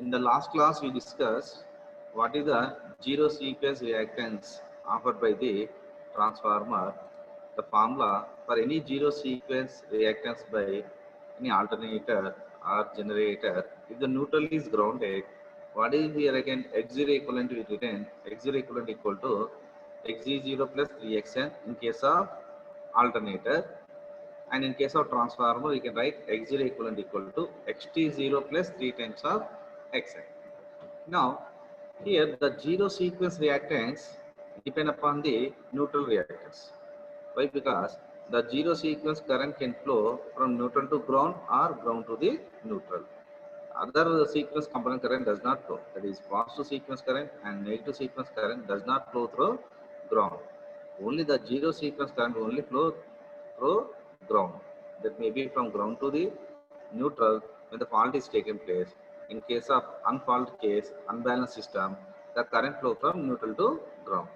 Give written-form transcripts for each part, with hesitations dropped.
In the last class, we discussed what is the zero sequence reactance offered by the transformer, the formula for any zero sequence reactance by any alternator or generator. If the neutral is grounded, what is here again X0 equivalent we written X0 equivalent equal to Xg0 plus 3xn in case of alternator. And in case of transformer, we can write X0 equivalent equal to Xt0 plus 3 times of Xn. Now, here the zero sequence reactance depend upon the neutral reactance. Why? Because the zero sequence current can flow from neutral to ground or ground to the neutral. Other sequence component current does not flow. That is, positive sequence current and negative sequence current does not flow through ground. Only the zero sequence current only flow through ground. That may be from ground to the neutral when the fault is taken place. In case of unfault case, unbalanced system, the current flow from neutral to ground.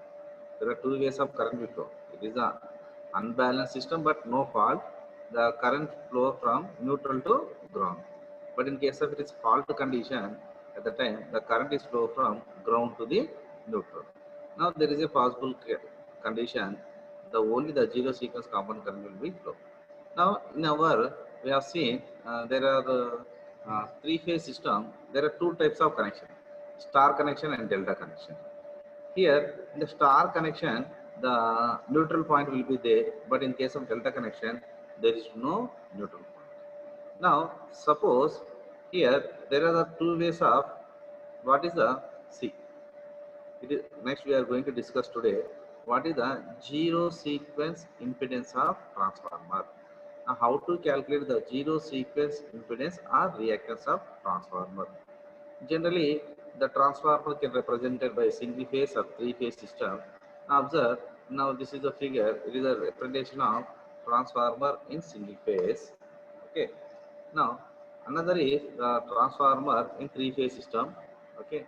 There are two ways of current will flow. It is a unbalanced system but no fault. The current flow from neutral to ground. But in case of it is fault condition, at the time the current is flow from ground to the neutral. Now there is a possible condition. The only the zero sequence component current will be flow. Now in our we have seen there are three-phase system. There are two types of connection: star connection and delta connection. Here in the star connection, the neutral point will be there, but in case of delta connection, there is no neutral point. Now suppose here there are the two ways of what is the C. It is, next we are going to discuss today what is the zero sequence impedance of transformer. Now how to calculate the zero sequence impedance or reactance of transformer. Generally, the transformer can be represented by single phase or three-phase system. Now observe, now this is a figure. It is a representation of transformer in single phase. Okay. Now another is the transformer in three-phase system. Okay.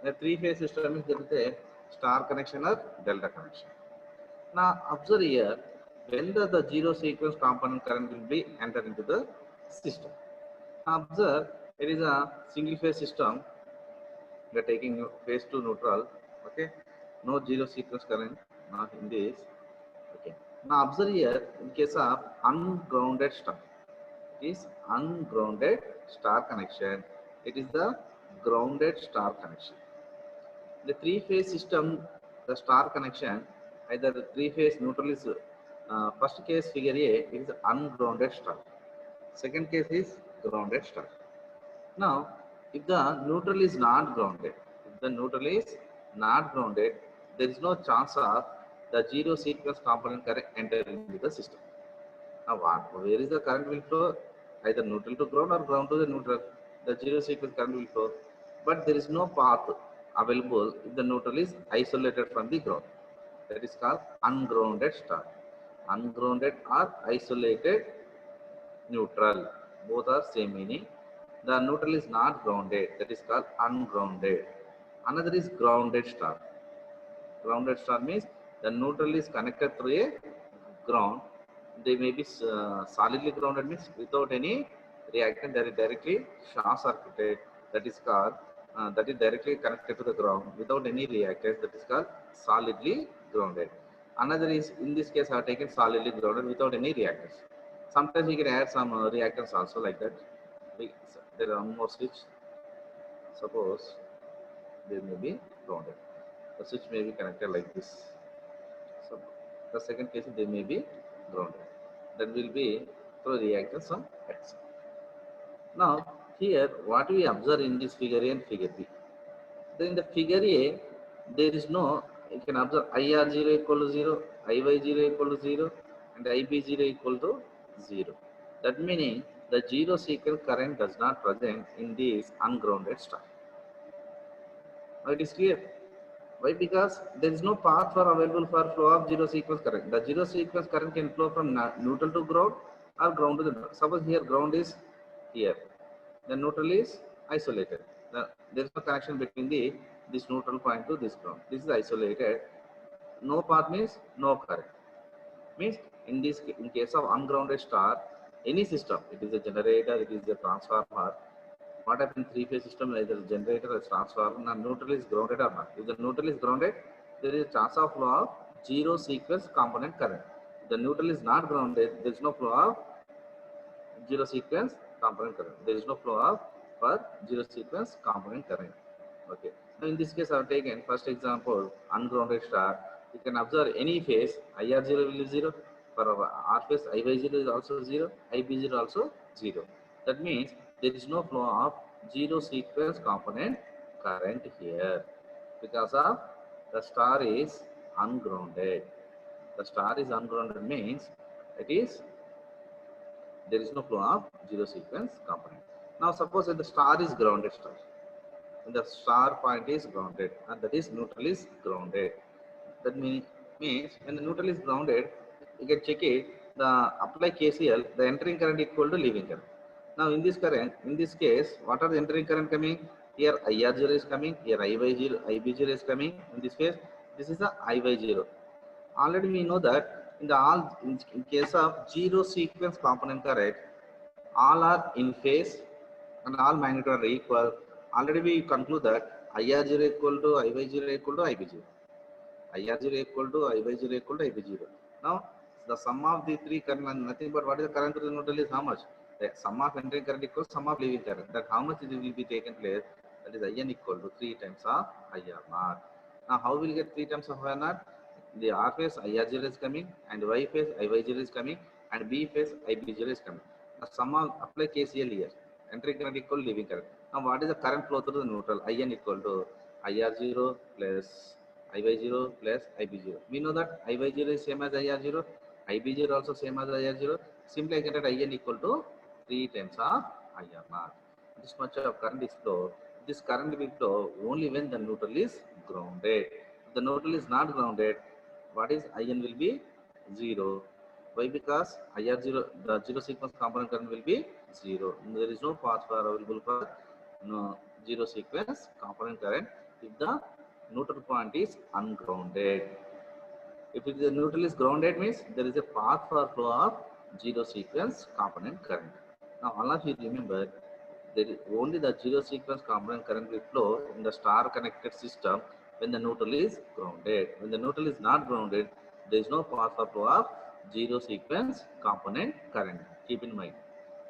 The three-phase system is there is a star connection or delta connection. Now observe here, when the zero sequence component current will be entered into the system. Now observe, it is a single phase system. We are taking phase to neutral. Okay, no zero sequence current not in this. Okay, now observe here in case of ungrounded star, it is ungrounded star connection. It is the grounded star connection. The three-phase system, the star connection, either the three-phase neutral is first case figure A is ungrounded star. Second case is grounded star. Now, if the neutral is not grounded, there is no chance of the zero sequence component current entering into the system. Now, where is the current will flow? Either neutral to ground or ground to the neutral. The zero sequence current will flow, but there is no path available if the neutral is isolated from the ground. That is called ungrounded star. Ungrounded or isolated neutral, both are same meaning. The neutral is not grounded, that is called ungrounded. Another is grounded star. Grounded star means the neutral is connected through a ground. They may be solidly grounded, means without any reactant, they are directly short circuited. That is called that is directly connected to the ground without any reactants. That is called solidly grounded. Another is, in this case I have taken solidly grounded without any reactants. Sometimes we can add some reactants also like that. There are one more switch. Suppose there may be grounded. The switch may be connected like this. So the second case they may be grounded. That will be through reactants on X. Now here what we observe in this figure A and figure B. Then in the figure A there is no, you can observe IR0 equal to 0, IY0 equal to 0 and IB0 equal to 0. That meaning the zero sequence current does not present in this ungrounded star. Now it is clear. Why? Because there is no path for available for flow of zero sequence current. The zero sequence current can flow from neutral to ground or ground to the neutral. Suppose here ground is here, the neutral is isolated. There is no connection between this neutral point to this ground. This is isolated. No path means no current. Means in case of ungrounded star, any system, it is a generator, it is a transformer, what happens in three-phase system, either generator or transformer, and neutral is grounded or not. If the neutral is grounded, there is a chance of flow of zero sequence component current. If the neutral is not grounded, there is no flow of zero sequence component current. There is no flow of for zero sequence component current. Okay. Now in this case, I have taken first example ungrounded star. You can observe any phase IR0 will be 0. For R phase IY0 is also 0, IB0 also 0. That means there is no flow of zero sequence component current here because of the star is ungrounded. The star is ungrounded means it is there is no flow of zero sequence component. Now suppose that the star is grounded star. When the star point is grounded and that is neutral is grounded. That means when the neutral is grounded, you can check it, the apply KCL, the entering current equal to leaving current. Now in this current, in this case, what are the entering current coming? Here IR0 is coming, here IY0, IB0 is coming. In this case, this is the IY0. Already we know that in case of zero sequence component current, all are in phase and all magnitude are equal. Already we conclude that IR0 equal to IY0 equal to IB0. IR0 equal to IY0 equal to IB0. Now the sum of the three current, nothing but what is the current to the neutral is how much? The sum of entering current equals sum of leaving current. That how much it will be taken place? That is IN equal to 3 times of IR0. Now how will get 3 times of IR0? The R phase IR0 is coming and Y phase IY0 is coming and B phase IB0 is coming. The sum of apply KCL here. Entering current equal leaving current. Now what is the current flow through the neutral? IN equal to IR0 plus IY0 plus IB0. We know that IY0 is same as IR0, IB0 also same as IR0. Simply I can write IN equal to 3 times of IR0. This much of current is flow. This current will flow only when the neutral is grounded. If the neutral is not grounded, what is IN will be 0. Why? Because IR0, the zero sequence component current will be 0. There is no path for available for zero sequence component current if the neutral point is ungrounded. If the neutral is grounded means there is a path for flow of zero sequence component current. Now all of you remember there is only the zero sequence component current will flow in the star connected system when the neutral is grounded. When the neutral is not grounded, there is no path for flow of zero sequence component current. Keep in mind.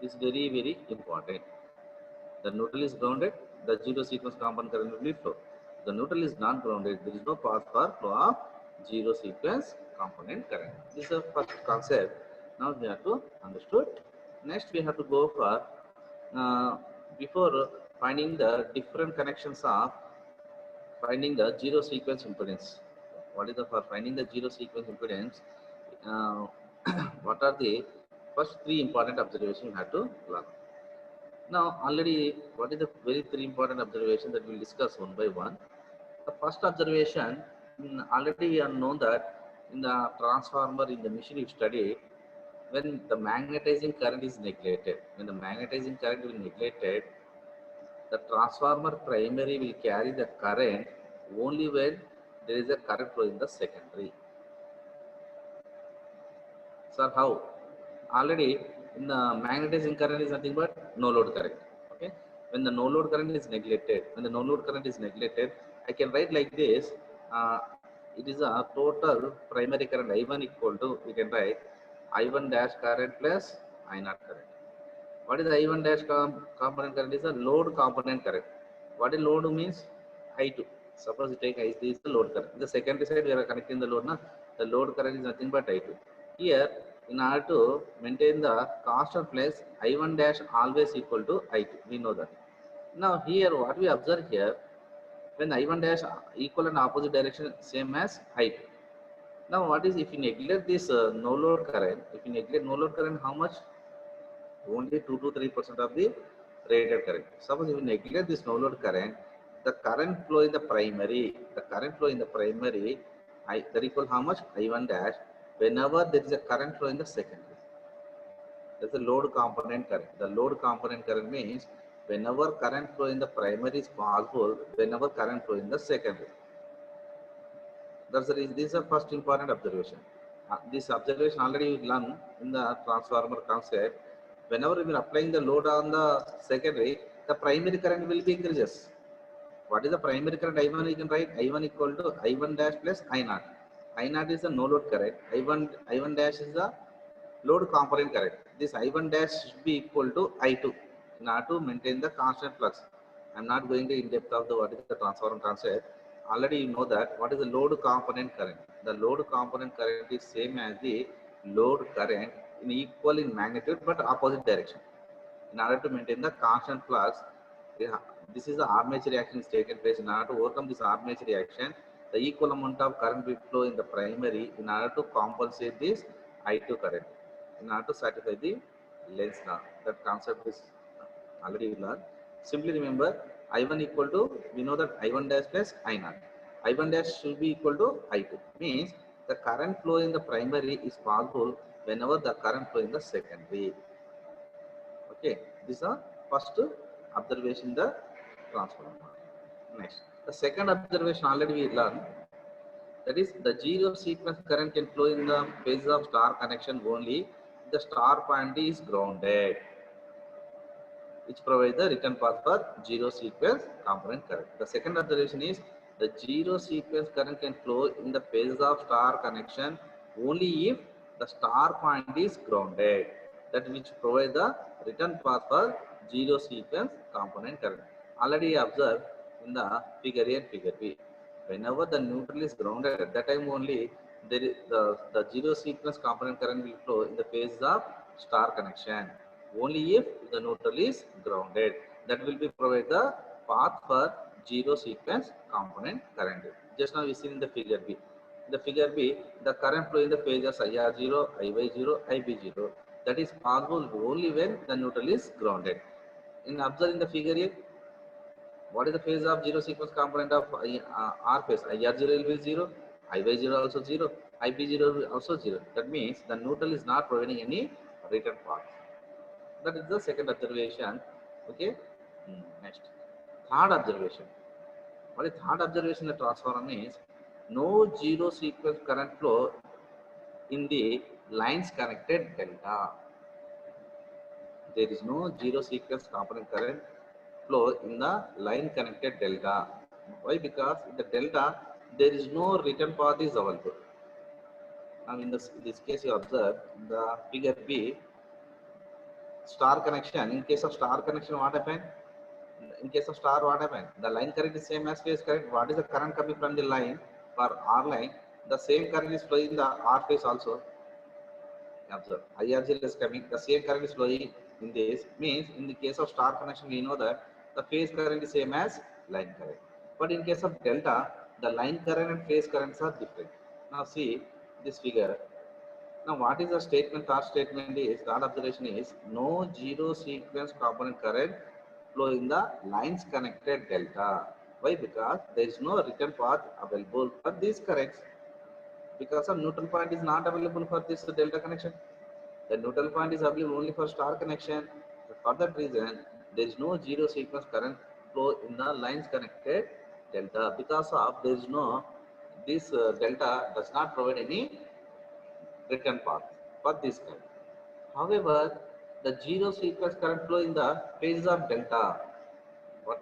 This is very, very important. The neutral is grounded, the zero sequence component current will be flow. The neutral is not grounded, there is no path for flow of zero sequence component current. This is the first concept. Now we have to understood. Next we have to go for before finding the different connections of finding the zero sequence impedance. What is the for finding the zero sequence impedance? What are the first three important observations you have to learn? Now already what is the very three important observations that we'll discuss one by one. The first observation, already we have known that in the transformer in the machine you studied, when the magnetizing current is neglected, when the magnetizing current will be neglected, the transformer primary will carry the current only when there is a current flow in the secondary. Sir, how? Already in the magnetizing current is nothing but no load current. Okay. When the no load current is neglected, I can write like this. It is a total primary current I1 equal to, we can write I1 dash current plus I0 current. What is the I1 dash component current? Is a load component current. What is load means? I2. Suppose you take I, this is the load current. In the secondary side, we are connecting the load. The load current is nothing but I2. Here, in order to maintain the constant place, I1 dash always equal to I2. We know that. Now here, what we observe here, when I1 dash equal and opposite direction same as I2. Now what is if you neglect this no load current? If you neglect no load current, how much? Only 2 to 3% of the rated current. Suppose if you neglect this no load current, the current flow in the primary, that equal how much? I1 dash. Whenever there is a current flow in the secondary, that's the load component current. The load component current means whenever current flow in the primary is possible, whenever current flow in the secondary. That's the reason. This is the first important observation. This observation already you learn in the transformer concept. Whenever we are applying the load on the secondary, the primary current will be increases. What is the primary current I1? You can write I1 equal to I1 dash plus I0. I0 is the no load current. I1 dash is the load component current. This I1 dash should be equal to I2 in order to maintain the constant flux. I'm not going to in depth of the what is the transformer concept. Already you know that what is the load component current. The load component current is same as the load current in equal in magnitude but opposite direction. In order to maintain the constant flux, this is the armature reaction is taken place. In order to overcome this armature reaction, the equal amount of current will flow in the primary in order to compensate this I2 current, in order to satisfy the Lenz law. That concept is already learned. Simply remember I1 equal to, we know that I1 dash plus I0. I1 dash should be equal to I2. Means the current flow in the primary is possible whenever the current flow in the secondary. Okay, this is the first observation in the transformer. Next, the second observation already we learned, that is the zero sequence current can flow in the phase of star connection only if the star point is grounded, which provides the return path for zero sequence component current. The second observation is the zero sequence current can flow in the phases of star connection only if the star point is grounded, that which provides the return path for zero sequence component current. Already observed in the figure A and figure B. Whenever the neutral is grounded, at that time only there is the zero sequence component current will flow in the phase of star connection only if the neutral is grounded. That will be provide the path for zero sequence component current. Just now we see in the figure B. In the figure B, the current flow in the phases IR0, IY0, IB0. That is possible only when the neutral is grounded. In observing the figure A, what is the phase of zero sequence component of R phase? IR0 will be 0, IY0 also 0, IB0 also 0. That means the neutral is not providing any return path. That is the second observation. Okay. Next, third observation. What is third observation? The transformer means no zero sequence current flow in the lines connected delta. There is no zero sequence component current flow in the line connected delta. Why? Because in the delta there is no return path is available. Now in this case you observe the figure B, star connection. In case of star connection, what happened? In case of star, what happened? The line current is same as phase current. What is the current coming from the line? For R line, the same current is flowing in the R phase also. Observe, IR0 is coming, the same current is flowing in this. Means in the case of star connection, we know that the phase current is same as line current. But in case of delta, the line current and phase currents are different. Now see this figure. Now what is the statement? Third statement is, third observation is no zero sequence component current flow in the lines connected delta. Why? Because there is no return path available for these currents. Because a neutral point is not available for this delta connection. The neutral point is available only for star connection. For that reason, there is no zero sequence current flow in the lines connected delta. Because of there is no, this delta does not provide any return path for this current. However, the zero sequence current flow in the phases of delta. What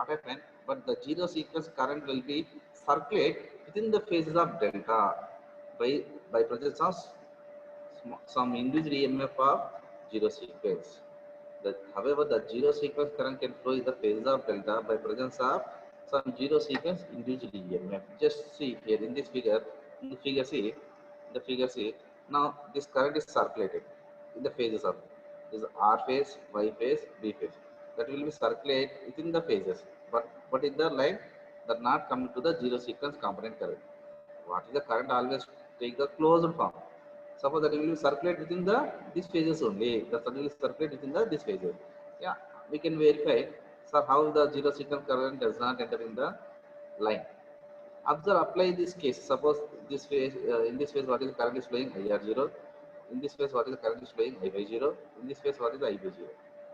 happened? But the zero sequence current will be circulate within the phases of delta by presence of some induced EMF of zero sequence. However, the zero sequence current can flow in the phases of delta by presence of some zero sequence induced EMF. Just see here in this figure, in the figure C, now this current is circulated in the phases of this R phase, Y phase, B phase. That will be circulate within the phases, but in the line that not coming to the zero sequence component current. What is the current? Always take the closed form. Suppose that it will circulate within the these phases only. The current will circulate within the these phases. Yeah, we can verify. So how the zero sequence current does not enter in the line. Observe, apply this case. Suppose this phase, in this phase, what is the current is flowing? IR0. In this phase, what is the current is flowing? IY0. In this phase, what is the IB0?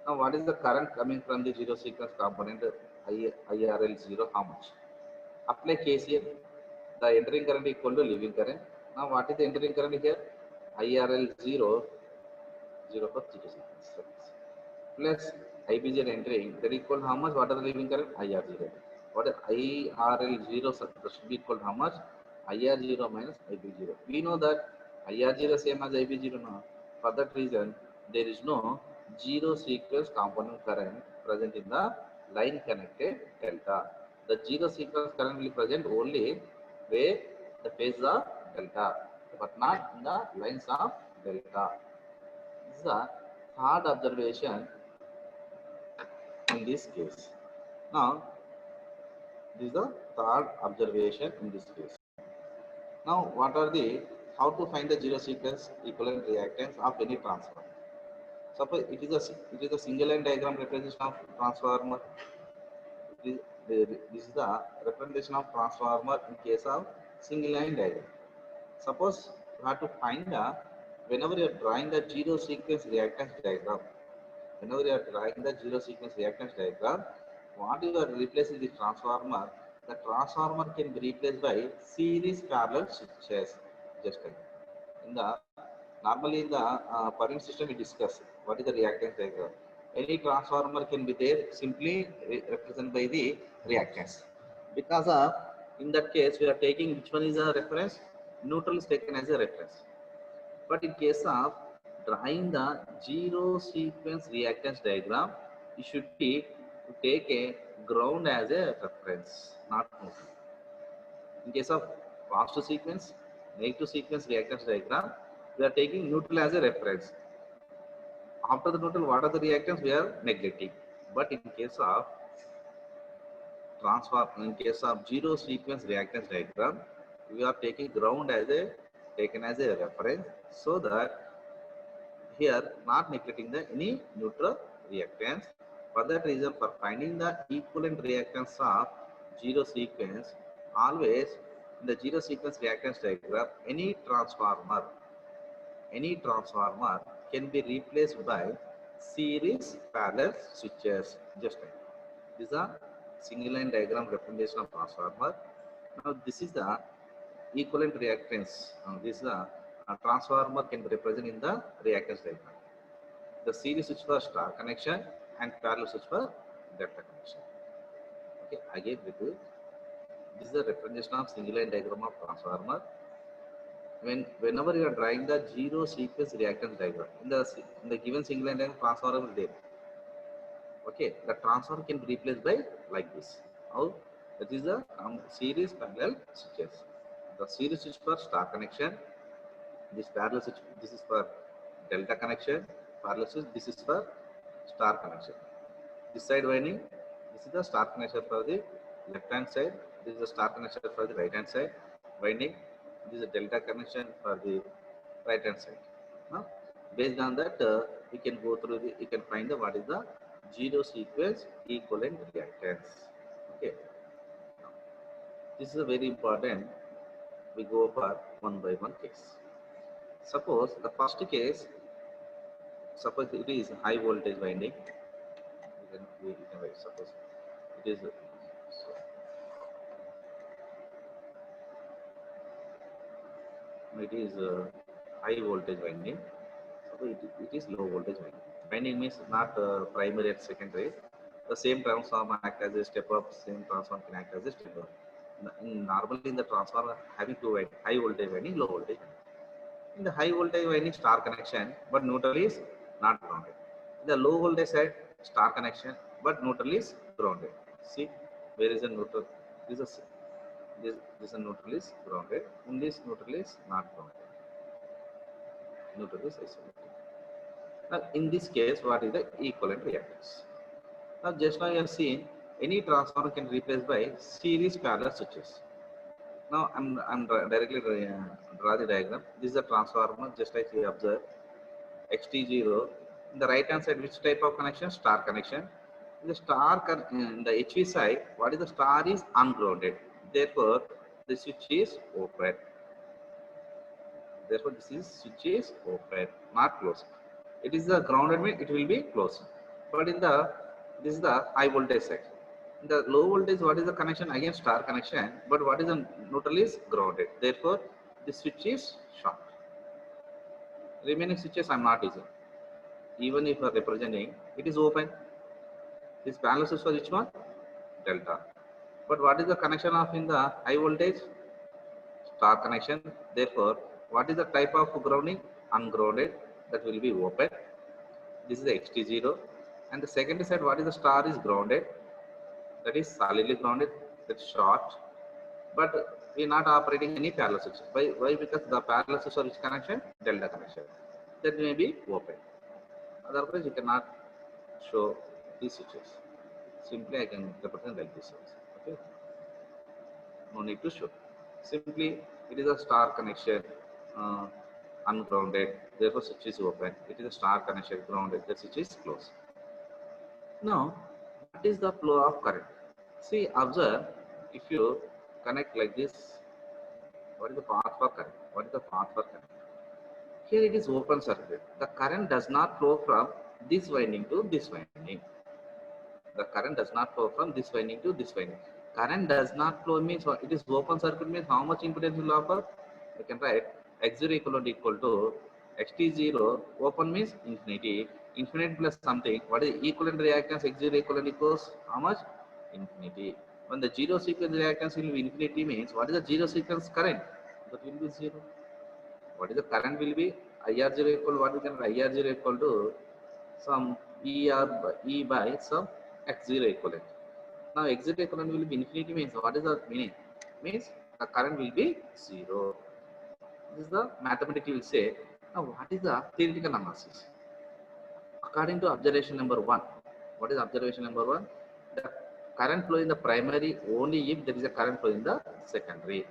Now, what is the current coming from the zero sequence component IRL0? How much? Apply KCL. The entering current equal to leaving current. Now, what is the entering current here? IRL0, 0 for zero sequence, plus IB0 entering, that is equal how much? What are the leaving current? IR0. What is IRL0 should be equal to how much? IR0 minus IB0. We know that IR0 same as IB0 now. For that reason, there is no zero sequence component current present in the line connected delta. The zero sequence current will present only where the phases are delta, but not in the lines of delta. This is the third observation in this case. Now, this is the third observation in this case. Now, what are the, how to find the zero sequence equivalent reactance of any transformer? Suppose it is a single line diagram representation of transformer. This is the representation of transformer in case of single line diagram. Suppose you have to find the, whenever you are drawing the zero sequence reactance diagram, whenever you are drawing the zero sequence reactance diagram, what you are replacing the transformer can be replaced by series parallel switches. Just like in the normally in the current system we discuss what is the reactance diagram. Any transformer can be there simply represented by the reactance. Because of in that case we are taking which one is a reference? Neutral is taken as a reference. But in case of drawing the zero sequence reactance diagram, you should be to take a ground as a reference, not neutral. In case of positive sequence, negative sequence reactance diagram, we are taking neutral as a reference. After the neutral, what are the reactants we are neglecting? But in case of zero sequence reactance diagram, we are taking ground as a reference, so that here not neglecting the any neutral reactance. For that reason, for finding the equivalent reactance of zero sequence, always in the zero sequence reactance diagram, any transformer can be replaced by series parallel switches. Just like this is a single line diagram representation of transformer. Now this is the equivalent reactance. This is a transformer can be represented in the reactance diagram. The series switch for star connection and parallel switch for delta connection. Okay, again repeat. This is the representation of single line diagram of transformer. Whenever you are drawing the zero sequence reactance diagram in the given single line diagram, transformer will there. Okay, the transformer can be replaced by like this. How? That is the series parallel switches. The series switch for star connection. This parallel switch, this is for delta connection. Parallel switch, this is for star connection. This side winding, this is the star connection for the left hand side. This is the star connection for the right hand side winding. This is a delta connection for the right hand side. Now, based on that, we can go through you can find what is the zero sequence equivalent reactance. Okay. Now, this is a very important. We go for one by one case. Suppose the first case, suppose it is high voltage winding. We can write, suppose it is high voltage winding. So it is low voltage winding. Winding means not primary and secondary. The same transformer act as a step up, same transformer can act as a step up. Normally in the transformer having two winding, high voltage winding, low voltage winding. In the high voltage winding, star connection, but neutral is not grounded. In the low voltage side, star connection, but neutral is grounded. See, where is the neutral? This neutral is grounded. In this neutral is not grounded. Neutral is isolated. Now, in this case, what is the equivalent reactance? Now, just now you have seen any transformer can be replaced by series parallel switches. Now, I'm directly draw the diagram. This is a transformer, just like we observe. XT0. In the right hand side, which type of connection? Star connection. In the in the HV side, what is the star is ungrounded. Therefore, the switch is open. Therefore, this is switch is open, not closed. It is the grounded mean it will be closed. But in the this is the high voltage side. In the low voltage, what is the connection? Again, star connection. But what is the neutral is grounded. Therefore, the switch is short. Remaining switches I am not using. Even if you are representing, it is open. This parallel switch for which one? Delta. But what is the connection of in the high voltage? Star connection. Therefore, what is the type of grounding? Ungrounded. That will be open. This is the XT0. And the second side, what is the star is grounded? That is solidly grounded. That's short. But we are not operating any parallel switch. Why? Because the parallel switch for which connection? Delta connection. That may be open. Otherwise, you cannot show these switches. Simply, I can represent like this. Okay. No need to show. Simply, it is a star connection, uh, ungrounded. Therefore, switch is open. It is a star connection, grounded. The switch is closed. Now, what is the flow of current? See, observe. If you connect like this, what is the path for current? What is the path for current? Here it is open circuit. The current does not flow from this winding to this winding. The current does not flow from this winding to this winding. Current does not flow means it is open circuit means how much impedance will offer? You can write X0 equal to XT0. Open means infinity. Infinity plus something. What is equivalent reactance? X0 equivalent equals how much? Infinity. When the zero sequence reactance will be infinity means what is the zero sequence current? That will be zero. What is the current will be? IR0 equal what we can write? IR0 equal to some E by some X0 equivalent. Now X0 equivalent will be infinity means what is the meaning? Means the current will be zero. This is the mathematical will say. Now what is the theoretical analysis? According to observation number 1, what is observation number 1? The current flow in the primary only if there is a current flow in the secondary.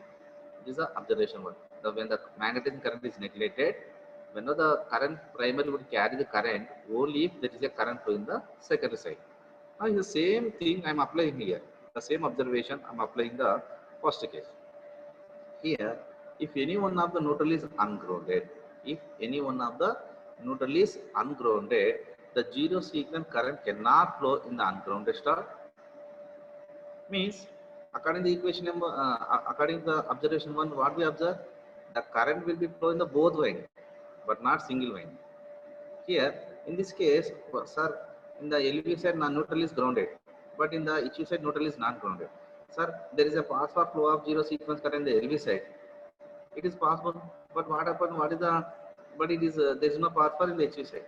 This is the observation 1. When the magnetism current is neglected, whenever the current primary would carry the current only if there is a current flow in the secondary side. Now, the same thing I am applying here. The same observation I am applying the first case. Here, if any one of the neutral is ungrounded, the zero sequence current cannot flow in the ungrounded star. Means, according to the equation number, according to the observation 1, what we observe? The current will be flow in the both winding, but not single winding. Here, in this case, sir, in the LV side, neutral is grounded, but in the HV side, neutral is not grounded. Sir, there is a path for flow of zero sequence current in the LV side. It is possible, but what happened? What is the? But it is there is no path for in the HV side.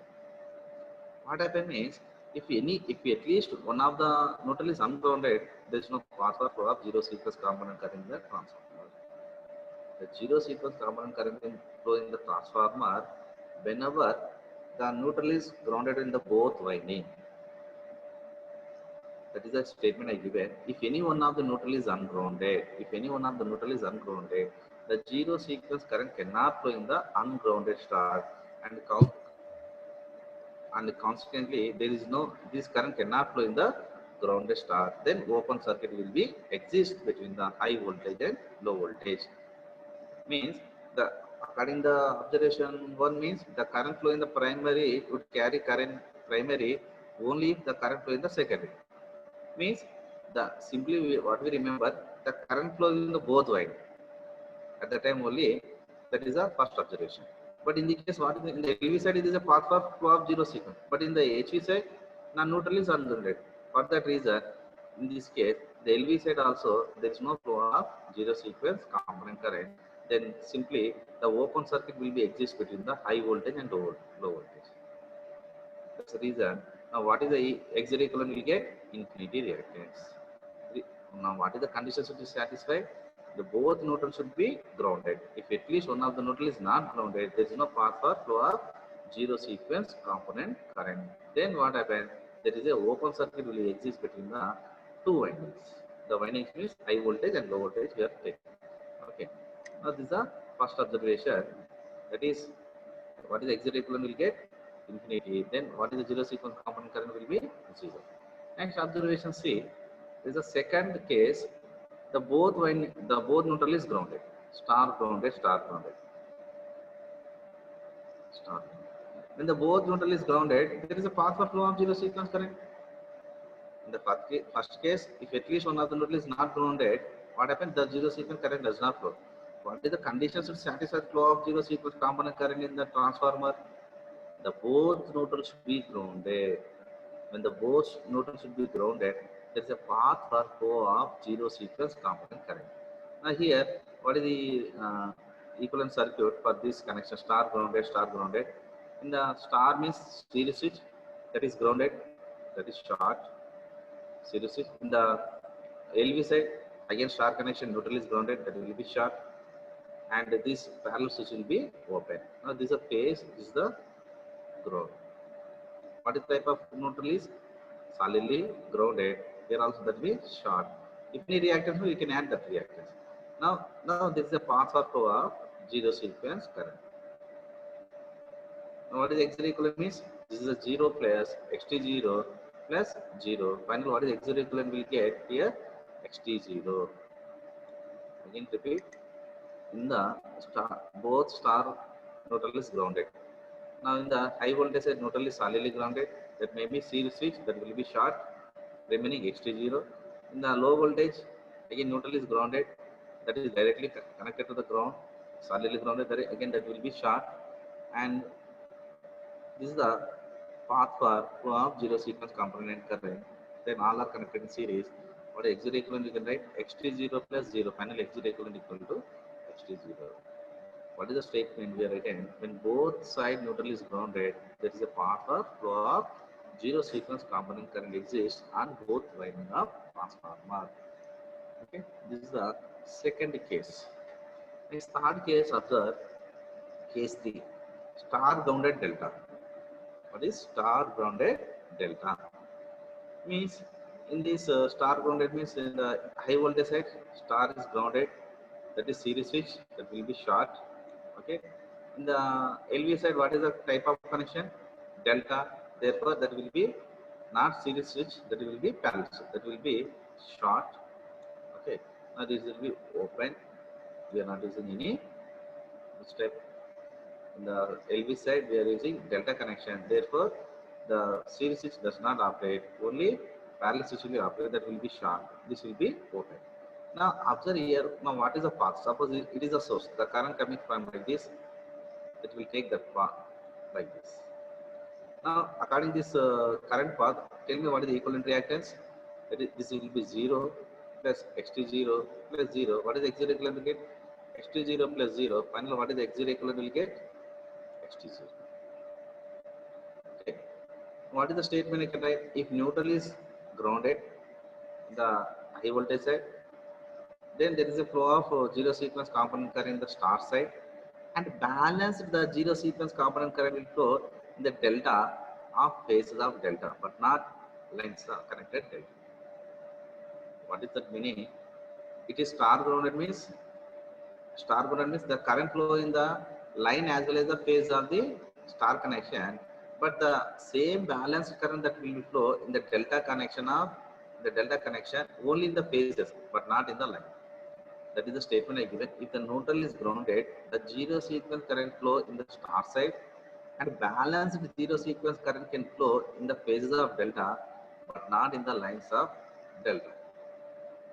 What happened is, if at least one of the neutral is ungrounded, there is no path for flow of zero sequence component current in the transformer. The zero sequence component current flow in the transformer whenever the neutral is grounded in the both winding. That is a statement I given. If any one of the neutral is ungrounded, the zero sequence current cannot flow in the ungrounded star, and consequently this current cannot flow in the grounded star. Then open circuit will be exist between the high voltage and low voltage. Means according the observation 1 means the current flow in the primary would carry current primary only if the current flow in the secondary. Means what we remember, the current flow in the both wide at the time only. That is the first observation. But in the case what is in the LV side, it is a path for flow of zero sequence. But in the HV side, non-neutral is ungrounded. For that reason, in this case, the LV side also there is no flow of zero sequence component current. Then simply the open circuit will be exist between the high voltage and low voltage. That's the reason. Now, what is the X0 equivalent? We get infinity reactance. Now, what is the condition should be satisfied? The both neutral should be grounded. If at least one of the neutral is not grounded, there is no path for flow of zero sequence component current. Then what happens? There is a open circuit will exist between the two windings. The windings means high voltage and low voltage here taken. Okay. Now, this is the first observation. That is, what is the X0 equivalent will get? Infinity. Then what is the zero sequence component current will be 0. Next observation C. There is a second case. The both neutral is grounded. Star grounded. When the both neutral is grounded, there is a path for flow of zero sequence current. In the first case, if at least one of the neutral is not grounded, what happens? The zero sequence current does not flow. What is the conditions to satisfy flow of zero sequence component current in the transformer? The both neutral should be grounded. when the both neutral should be grounded, there is a path for flow of zero sequence component current. Now here, what is the equivalent circuit for this connection? Star grounded, star grounded. In the star means series switch, that is grounded, that is short. Series switch. In the LV side, again star connection, neutral is grounded, that will be short, and this parallel switch will be open. Now this is a phase, this is the ground. What is the type of neutral is? Solidly grounded. Here also that will be short. If any reactance, you can add that reactance. Now this is a path or flow of zero sequence current. Now what is X0 equivalent means? This is a 0 plus xt0 plus 0. Finally, what is X0 equivalent will get here? xt0. Again repeat. In the star, both star neutral is grounded. Now in the high voltage side, neutral is solidly grounded. That may be series switch, that will be short, remaining xt0. In the low voltage, again neutral is grounded, that is directly connected to the ground, solidly grounded, that again that will be short, and this is the path for flow of zero sequence component current. Then all are connected in series. What is X0 equivalent? You can write xt0 plus 0. Finally, X0 equivalent equal to xt0. What is the statement we are writing? When both side neutral is grounded, there is a path or flow of zero sequence component current exists on both winding of transformer. Okay, this is the second case. Next, third case, observe case 3, star grounded delta. What is star grounded delta? Means in this star grounded means in the high voltage side, star is grounded, that is series switch, that will be short. Okay. In the LV side, what is the type of connection? Delta. Therefore, that will be not series switch, that will be parallel switch, that will be short. Okay. Now this will be open. We are not using any step. In the LV side, we are using delta connection. Therefore, the series switch does not operate. Only parallel switch will operate. That will be short. This will be open. Now observe here. Now what is the path? Suppose it is a source. The current coming from like this. It will take that path like this. Now, according to this current path, tell me what is the equivalent reactance? That is, this will be 0 plus xt0 plus 0. What is x0 equivalent will get? xt0 plus 0. Finally, what is the x0 equivalent will get? xt0. Okay. What is the statement I can write? If neutral is grounded, the high voltage side, then there is a flow of zero sequence component current in the star side, and balance the zero sequence component current will flow in the delta of phases of delta, but not lines are connected delta. What is that meaning? It is star grounded means the current flow in the line as well as the phase of the star connection, but the same balanced current that will flow in the delta connection only in the phases, but not in the line. That is the statement I given. If the neutral is grounded, the zero sequence current flow in the star side, and balanced zero sequence current can flow in the phases of delta, but not in the lines of delta.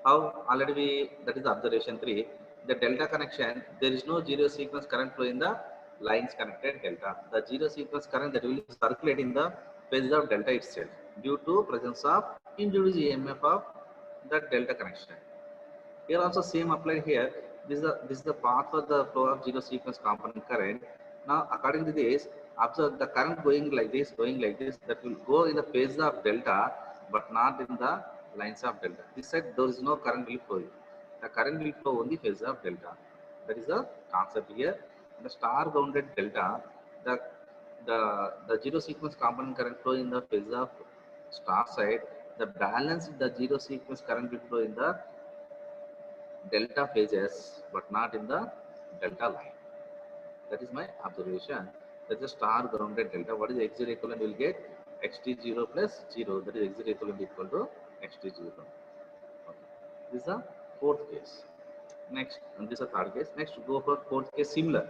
How? Already that is observation 3. The delta connection, there is no zero sequence current flow in the lines connected delta. The zero sequence current that will circulate in the phases of delta itself due to presence of induced EMF of that delta connection. Here also same applied here. This is the path for the flow of zero sequence component current. Now according to this, observe the current going like this, that will go in the phase of delta, but not in the lines of delta. This side there is no current will flow. The current will flow only phase of delta. That is the concept here. The star grounded delta, the zero sequence component current flow in the phase of star side. The balance the zero sequence current will flow in the delta phases, but not in the delta line. That is my observation. That is a star grounded delta. What is the x0 equivalent? Will get xt0 plus 0. That is x0 equivalent equal to xt0. Okay. This is the fourth case. Next, and this is the third case. Next, go for fourth case. Similar.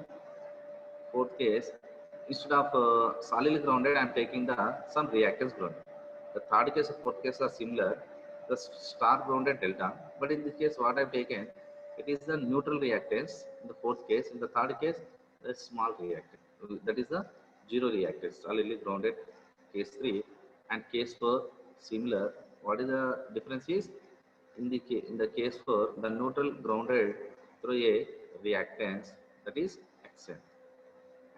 Fourth case, instead of solidly grounded, I am taking the some reactance grounded. The third case and fourth case are similar. The star grounded delta, but in this case, what I have taken, it is the neutral reactance. In the fourth case, in the third case, the small reactance. That is the zero reactance, solidly grounded. Case 3. and case 4 similar. What is the difference is in the case 4 the neutral grounded through a reactance, that is Xn,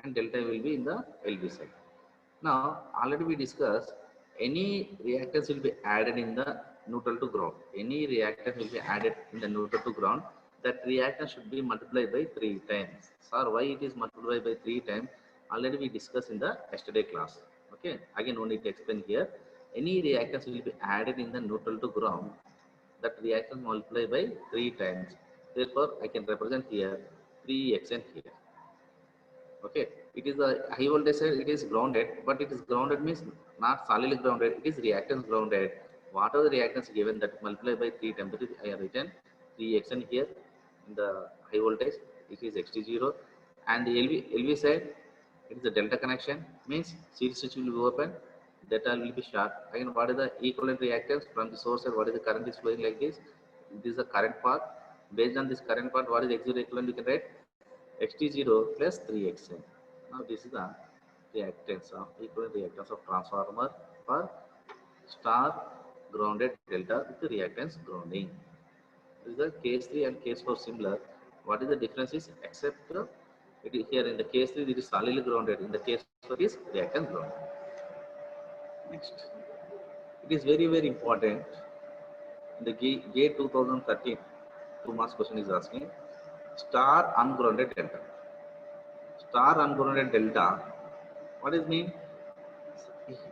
and delta will be in the LV side. Now, already we discussed any reactance will be added in the neutral to ground. Any reactance will be added in the neutral to ground. That reactance should be multiplied by 3 times. Sir, why it is multiplied by 3 times? Already we discussed in the yesterday class. Okay, again, no need to explain here. Any reactance will be added in the neutral to ground. That reactance multiplied by 3 times. Therefore, I can represent here 3xn here. Okay, it is a high voltage side, it is grounded, but it is grounded means not solidly grounded, it is reactance grounded. What are the reactance given that multiply by 3 times? That is I have written 3xn here in the high voltage, it is xt0, and the LV side, it is a delta connection, means series switch will be open, delta will be short. Again, what is the equivalent reactance from the source side? What is the current is flowing like this? This is the current part. Based on this current part, what is the x0 equivalent? We can write xt0 plus 3xn. Now this is the reactance of equivalent reactance of transformer for star grounded delta with the reactance grounding. This is the case 3 and case 4 similar. What is the difference is except it is here in the case 3 it is solidly grounded, in the case 4 is reactance grounded. Next, it is very important in the GATE 2013 2 marks question is asking star ungrounded delta. Star ungrounded delta, what does mean?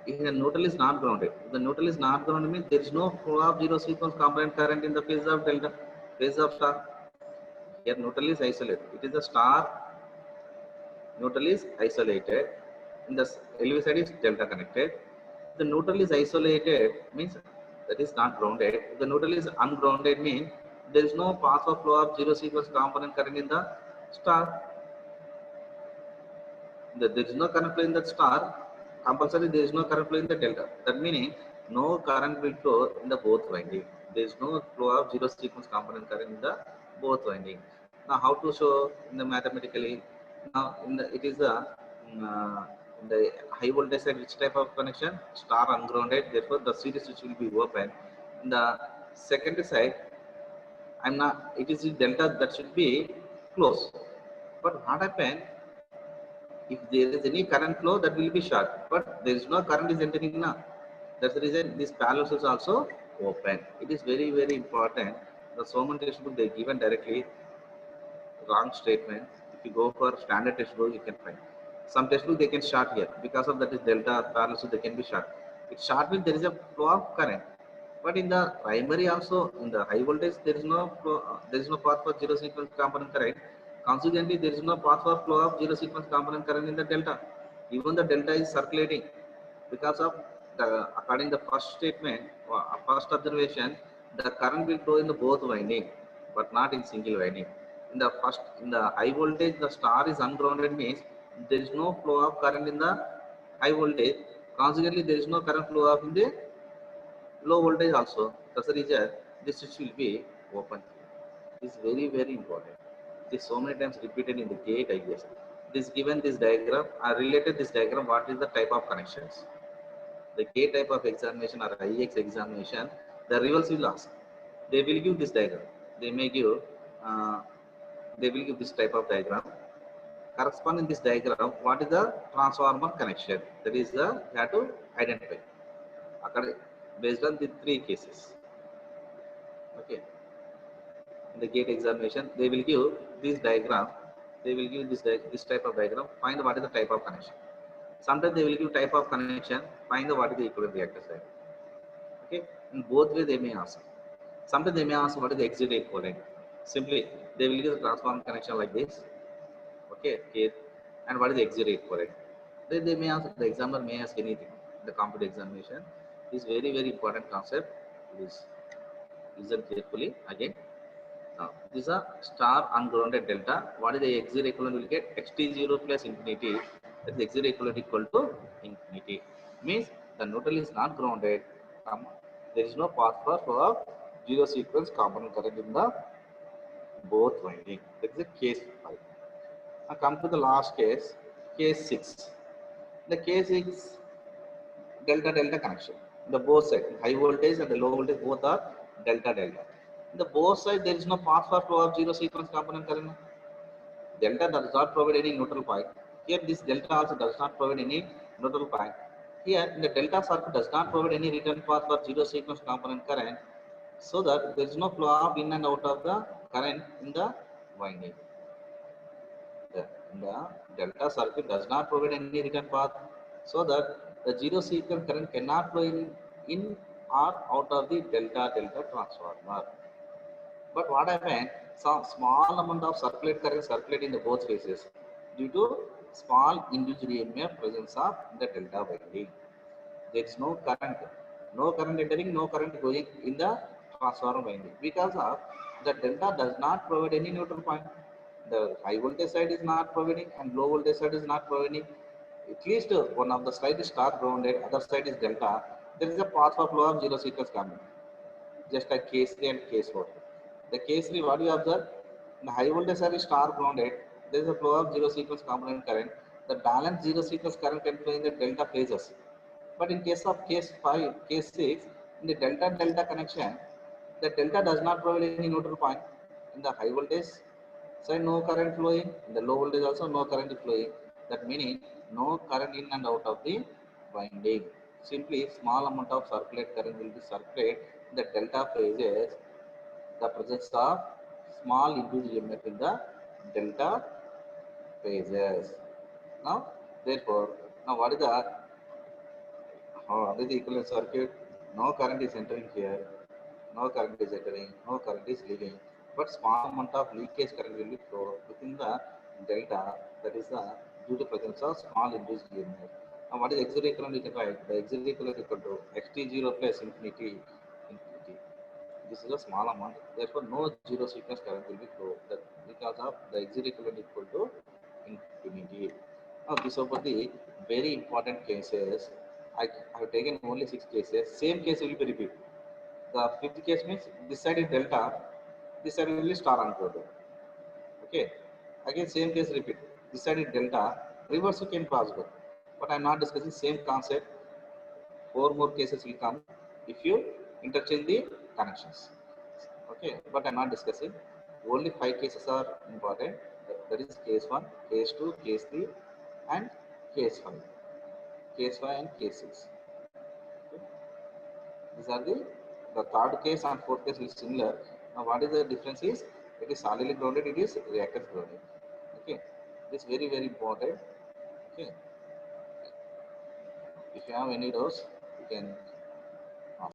If the neutral is not grounded, if the neutral is not grounded means there is no flow of zero sequence component current in the phase of delta, phase of star. Here neutral is isolated. It is the star neutral is isolated. In the LV side is delta connected. The neutral is isolated means that is not grounded. If the neutral is ungrounded means there is no path of flow of zero sequence component current in the star. There is no current flow in that star, compulsory there is no current flow in the delta. That meaning no current will flow in the both winding. There is no flow of zero sequence component current in the both winding. Now how to show in the mathematically? Now in the it is in the high voltage side, which type of connection? Star ungrounded. Therefore the series switch will be open. In the secondary side, I'm not. It is delta that should be closed. But what happened? If there is any current flow, that will be short, but there is no current is entering now. That's the reason this parallel is also open. It is very important. The Soman textbook they given directly wrong statement. If you go for standard textbook, you can find some textbook they can short here because of that is delta parallel, so they can be short. It short means there is a flow of current, but in the primary also in the high voltage there is no flow, there is no path for zero sequence component current. Consequently, there is no path for flow of zero sequence component current in the delta. Even the delta is circulating because of the according to the first statement or first observation, the current will flow in the both winding, but not in single winding. In the high voltage, the star is ungrounded means there is no flow of current in the high voltage. Consequently, there is no current flow of in the low voltage also. That's the reason this switch will be open. This is very important. This so many times repeated in the gate, I guess. This given this diagram, I related this diagram. What is the type of connections? The gate type of examination or IX examination, the results will ask. They will give this diagram. They may give. They will give this type of diagram. Corresponding this diagram, what is the transformer connection? That is the you have to identify. Based on the 3 cases. Okay. In the gate examination, they will give this diagram. They will give this type of diagram. Find what is the type of connection. Sometimes they will give type of connection. Find what is the equivalent reactor side. Okay. In both ways they may ask. Sometimes they may ask what is the exit equivalent. Simply they will give the transformer connection like this. Okay. And what is the exit equivalent? Then they may ask, the examiner may ask anything. The competitive examination is very important concept. Please listen carefully again. Now, this is a star ungrounded delta. What is the x0 equivalent? We will get xt0 plus infinity. That is x0 equivalent equal to infinity. Means the neutral is not grounded. There is no path for flow of zero sequence component current in the both winding. That is a case 5. Now come to the last case, case 6. The case 6, delta delta connection. The both side, high voltage and the low voltage, both are delta delta. In the both side, there is no path for flow of zero sequence component current. Delta does not provide any neutral point. Here, this delta also does not provide any neutral point. Here, in the delta circuit does not provide any return path for zero sequence component current, so that there is no flow of in and out of the current in the winding. The delta circuit does not provide any return path, so that the zero sequence current cannot flow in or out of the delta delta transformer. But what happened? Some small amount of circulate current circulate in the both phases due to small induced EMF presence of the delta winding. There is no current entering, no current going in the transformer winding because of the delta does not provide any neutral point. The high voltage side is not providing and low voltage side is not providing. At least one of the side is star grounded, other side is delta. There is a path for flow of zero sequence coming, just like case 3 and case 4. The case 3, what you observe? The high voltage side is star grounded. There is a flow of zero sequence component current. The balanced zero sequence current can flow in the delta phases. But in case of case 5, case 6, in the delta delta connection, the delta does not provide any neutral point. In the high voltage side, no current flowing. In the low voltage also, no current flowing. That meaning no current in and out of the winding. Simply small amount of circulate current will be circulate in the delta phases. The presence of small induced EMF in the delta phases. Now, therefore, now what is the equivalent circuit? No current is entering here, no current is entering, no current is leaving, but small amount of leakage current will be flow within the delta, that is the due to presence of small induced EMF. Now, what is exit equivalent? You can write the exit equivalent equal to xt0 plus infinity. This is a small amount, therefore no zero sequence current will be flow. That because of the exit equivalent equal to infinity. Now, these are the very important cases. I have taken only 6 cases. Same case will be repeated. The fifth case means this side is delta, this side will be star uncoded. Okay. Again, same case repeat. This side is delta, reverse can possible. But I am not discussing same concept. 4 more cases will come if you interchange the connections. Okay, but I am not discussing. Only 5 cases are important. That is case 1, case 2, case 3, and case 5. Case 5 and case 6. Okay. These are the third case and fourth case is similar. Now, what is the difference is it is solidly grounded, it is reactor grounded. Okay, this is very important. Okay, if you have any doubts, you can